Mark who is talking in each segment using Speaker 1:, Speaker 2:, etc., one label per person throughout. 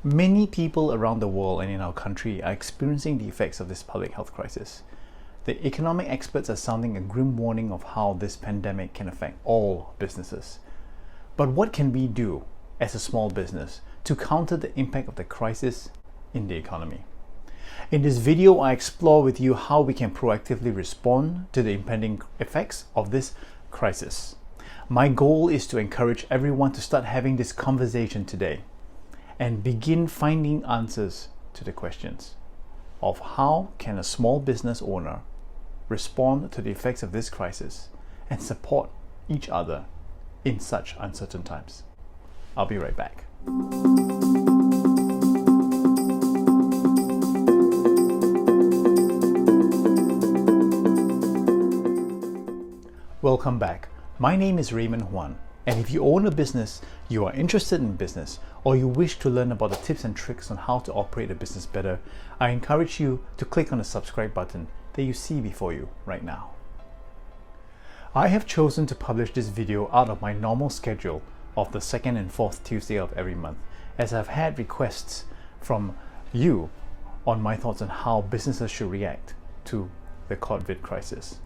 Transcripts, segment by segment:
Speaker 1: Many people around the world and in our country are experiencing the effects of this public health crisis. The economic experts are sounding a grim warning of how this pandemic can affect all businesses. But what can we do as a small business to counter the impact of the crisis in the economy? In this video, I explore with you how we can proactively respond to the impending effects of this crisis. My goal is to encourage everyone to start having this conversation today and begin finding answers to the questions of how can a small business owner respond to the effects of this crisis and support each other in such uncertain times. I'll be right back. Welcome back. My name is Raymond Huan, and if you own a business, you are interested in business, or you wish to learn about the tips and tricks on how to operate a business better, I encourage you to click on the subscribe button that you see before you right now. I have chosen to publish this video out of my normal schedule of the second and fourth Tuesday of every month, as I've had requests from you on my thoughts on how businesses should react to the COVID crisis.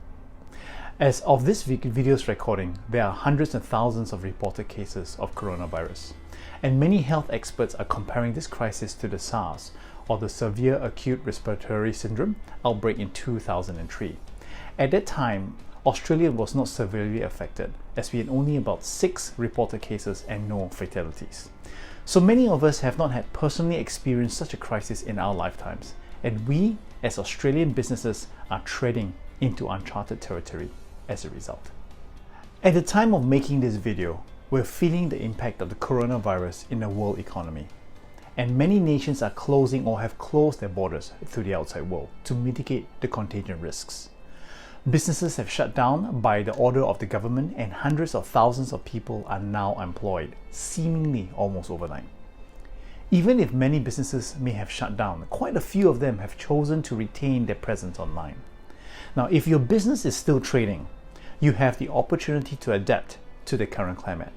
Speaker 1: As of this video's recording, there are hundreds and thousands of reported cases of coronavirus, and many health experts are comparing this crisis to the SARS, or the Severe Acute Respiratory Syndrome outbreak in 2003. At that time, Australia was not severely affected, as we had only about 6 reported cases and no fatalities. So many of us have not had personally experienced such a crisis in our lifetimes, and we, as Australian businesses, are treading into uncharted territory as a result. At the time of making this video, we're feeling the impact of the coronavirus in the world economy, and many nations are closing or have closed their borders to the outside world to mitigate the contagion risks. Businesses have shut down by the order of the government, and hundreds of thousands of people are now employed, seemingly almost overnight. Even if many businesses may have shut down, quite a few of them have chosen to retain their presence online. Now, if your business is still trading, you have the opportunity to adapt to the current climate.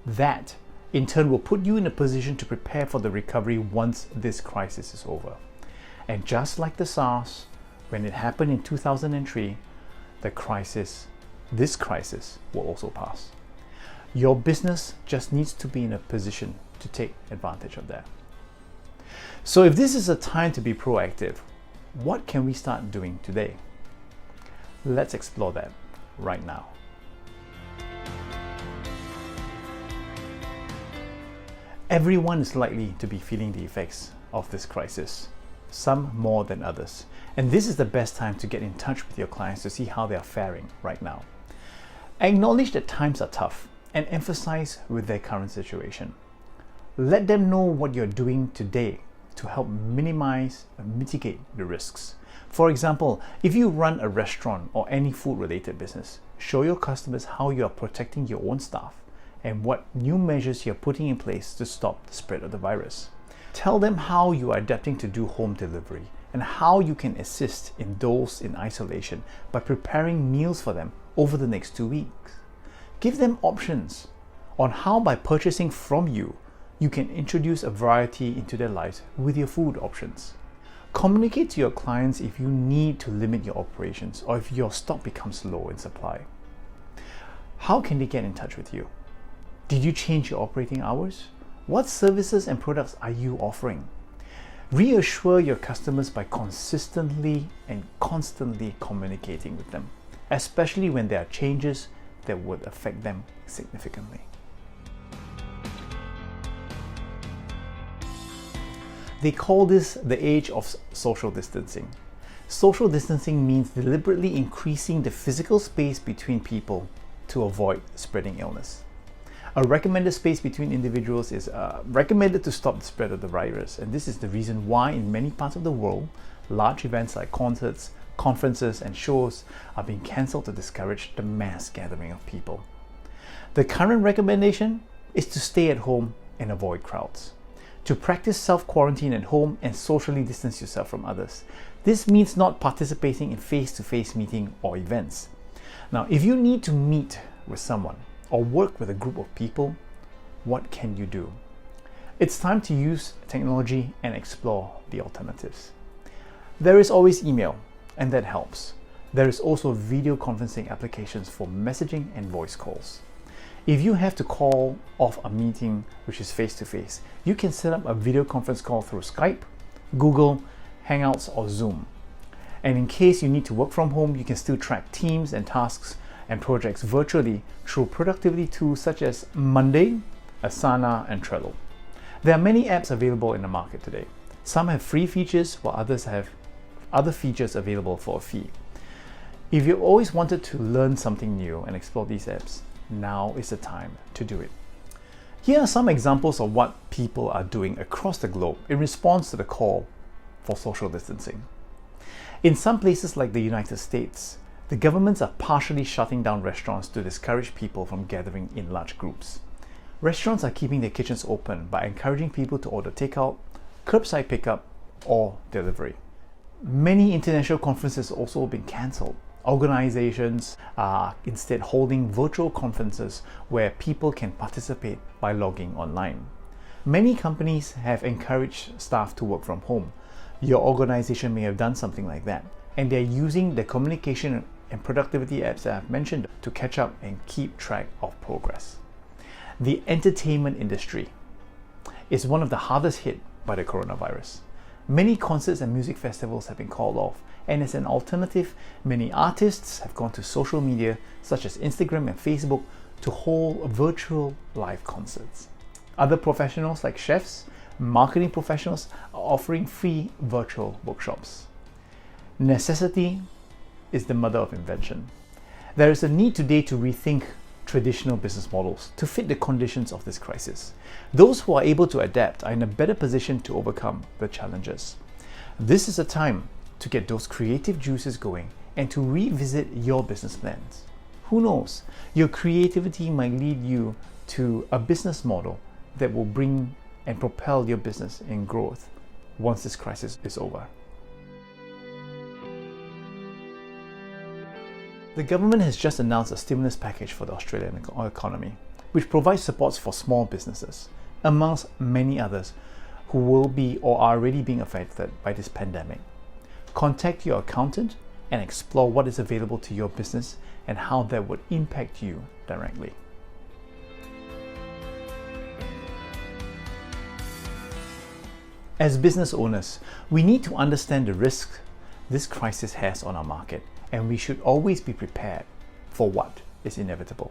Speaker 1: That, in turn, will put you in a position to prepare for the recovery once this crisis is over. And just like the SARS, when it happened in 2003, this crisis will also pass. Your business just needs to be in a position to take advantage of that. So if this is a time to be proactive, what can we start doing today? Let's explore that right now. Everyone is likely to be feeling the effects of this crisis, some more than others. And this is the best time to get in touch with your clients to see how they are faring right now. Acknowledge that times are tough and emphasize with their current situation. Let them know what you're doing today to help minimize and mitigate the risks. For example, if you run a restaurant or any food-related business, show your customers how you are protecting your own staff and what new measures you're putting in place to stop the spread of the virus. Tell them how you are adapting to do home delivery and how you can assist in those in isolation by preparing meals for them over the next 2 weeks. Give them options on how, by purchasing from you, you can introduce a variety into their lives with your food options. Communicate to your clients if you need to limit your operations or if your stock becomes low in supply. How can they get in touch with you? Did you change your operating hours? What services and products are you offering? Reassure your customers by consistently and constantly communicating with them, especially when there are changes that would affect them significantly. They call this the age of social distancing. Social distancing means deliberately increasing the physical space between people to avoid spreading illness. A recommended space between individuals is recommended to stop the spread of the virus, and this is the reason why in many parts of the world, large events like concerts, conferences, and shows are being cancelled to discourage the mass gathering of people. The current recommendation is to stay at home and avoid crowds, to practice self-quarantine at home and socially distance yourself from others. This means not participating in face-to-face meetings or events. Now, if you need to meet with someone or work with a group of people, what can you do? It's time to use technology and explore the alternatives. There is always email, and that helps. There is also video conferencing applications for messaging and voice calls. If you have to call off a meeting which is face-to-face, you can set up a video conference call through Skype, Google, Hangouts or Zoom. And in case you need to work from home, you can still track teams and tasks and projects virtually through productivity tools such as Monday, Asana and Trello. There are many apps available in the market today. Some have free features while others have other features available for a fee. If you've always wanted to learn something new and explore these apps, now is the time to do it. Here are some examples of what people are doing across the globe in response to the call for social distancing. In some places like the United States, the governments are partially shutting down restaurants to discourage people from gathering in large groups. Restaurants are keeping their kitchens open by encouraging people to order takeout, curbside pickup, or delivery. Many international conferences have also been cancelled. Organizations are instead holding virtual conferences where people can participate by logging online. Many companies have encouraged staff to work from home. Your organization may have done something like that, and they're using the communication and productivity apps that I've mentioned to catch up and keep track of progress. The entertainment industry is one of the hardest hit by the coronavirus. Many concerts and music festivals have been called off, and as an alternative, many artists have gone to social media such as Instagram and Facebook to hold virtual live concerts. Other professionals like chefs, marketing professionals are offering free virtual workshops. Necessity is the mother of invention. There is a need today to rethink traditional business models to fit the conditions of this crisis. Those who are able to adapt are in a better position to overcome the challenges. This is a time to get those creative juices going and to revisit your business plans. Who knows, your creativity might lead you to a business model that will bring and propel your business in growth once this crisis is over. The government has just announced a stimulus package for the Australian economy, which provides supports for small businesses, amongst many others who will be or are already being affected by this pandemic. Contact your accountant and explore what is available to your business and how that would impact you directly. As business owners, we need to understand the risks this crisis has on our market, and we should always be prepared for what is inevitable.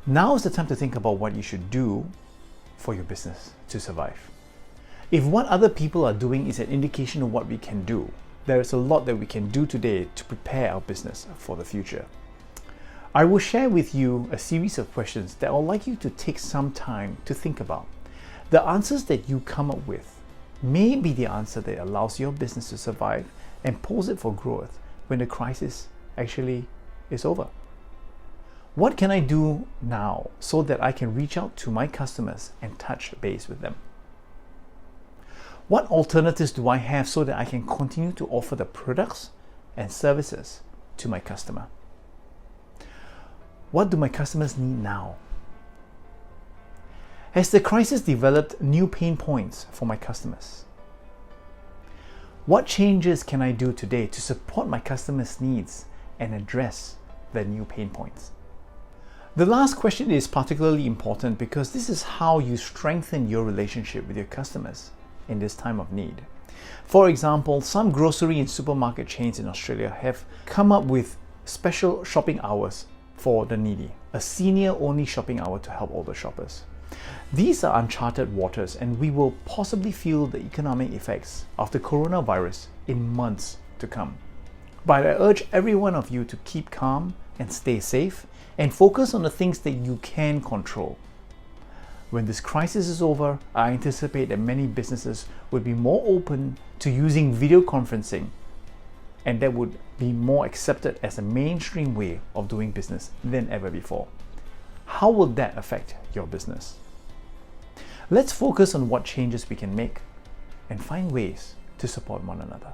Speaker 1: Now is the time to think about what you should do for your business to survive. If what other people are doing is an indication of what we can do, there is a lot that we can do today to prepare our business for the future. I will share with you a series of questions that I would like you to take some time to think about. The answers that you come up with may be the answer that allows your business to survive and pose it for growth when the crisis actually is over. What can I do now so that I can reach out to my customers and touch base with them? What alternatives do I have so that I can continue to offer the products and services to my customer? What do my customers need now? Has the crisis developed new pain points for my customers? What changes can I do today to support my customers' needs and address their new pain points? The last question is particularly important because this is how you strengthen your relationship with your customers in this time of need. For example, some grocery and supermarket chains in Australia have come up with special shopping hours for the needy, a senior-only shopping hour to help older shoppers. These are uncharted waters, and we will possibly feel the economic effects of the coronavirus in months to come. But I urge every one of you to keep calm and stay safe and focus on the things that you can control. When this crisis is over, I anticipate that many businesses will be more open to using video conferencing, and that would be more accepted as a mainstream way of doing business than ever before. How will that affect your business? Let's focus on what changes we can make and find ways to support one another.